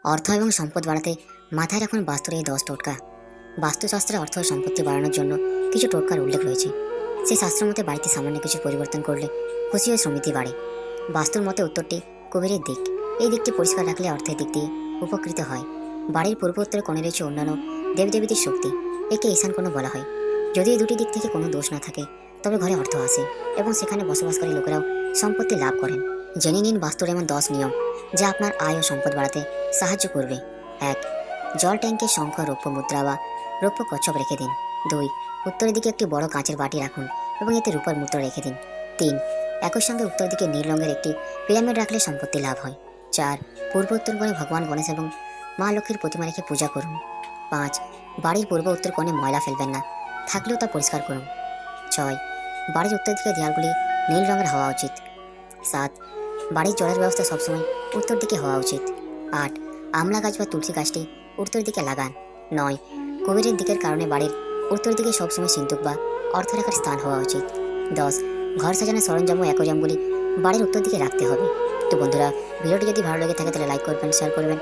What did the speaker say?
অর্থ এবং সম্পদ বাড়াতে মাথায় রাখুন বাস্তুর এই 10 টোটকা। বাস্তুশাস্ত্রে অর্থ ও সম্পত্তি বাড়ানোর জন্য কিছু টোটকার উল্লেখ রয়েছে। সেই শাস্ত্র মতে বাড়িতে সামান্য কিছু পরিবর্তন করলে খুশি ও সমৃদ্ধি বাড়ে। বাস্তুর মতে উত্তরটি কুবেরের দিক। এই দিকটি পরিষ্কার রাখলে অর্থের দিক দিয়ে উপকৃত হয়। বাড়ির পূর্ব উত্তরে কোণে রয়েছে অন্যান্য দেবদেবীদের শক্তি, একে ঈশান কোণ বলা হয়। যদি এই দুটি দিক থেকে কোনো দোষ না থাকে তবে ঘরে অর্থ আসে এবং সেখানে বসবাসকারী লোকেরাও সম্পত্তি লাভ করেন। জেনে নিন বাস্তুর এমন 10 নিয়ম যা আপনার আয় ও সম্পদ বাড়াতে সাহায্য করবে। 1. জল ট্যাঙ্কে শঙ্খ, রৌপ্য মুদ্রা বা রৌপ্য কচ্ছপ রেখে দিন। 2. উত্তরের দিকে একটি বড় কাঁচের বাটি রাখুন এবং এতে রূপার মুদ্রা রেখে দিন। 3. একই সঙ্গে উত্তর দিকে নীল রঙের একটি পিরামিড রাখলে সম্পত্তি লাভ হয়। 4. পূর্ব উত্তর কোণে ভগবান গণেশ এবং মা লক্ষ্মীর প্রতিমা রেখে পূজা করুন। 5. বাড়ির পূর্ব উত্তর কোণে ময়লা ফেলবেন না, থাকলেও তা পরিষ্কার করুন। 6. বাড়ির উত্তর দিকে দেয়ালগুলি নীল রঙের হওয়া উচিত। 7. বাড়ির জলের ব্যবস্থা সবসময় উত্তর দিকে হওয়া উচিত। 8. আমলা গাছ বা তুলসী গাছটি উত্তর দিকে লাগান। 9. কুবেরের দিকের কারণে বাড়ির উত্তর দিকে সবসময় সিন্ধুক বা অর্থ রাখার স্থান হওয়া উচিত। 10. ঘর সাজানোর সরঞ্জাম ও একজামগুলি বাড়ির উত্তর দিকে রাখতে হবে। তো বন্ধুরা, ভিডিওটি যদি ভালো লেগে থাকে তাহলে লাইক করবেন, শেয়ার করবেন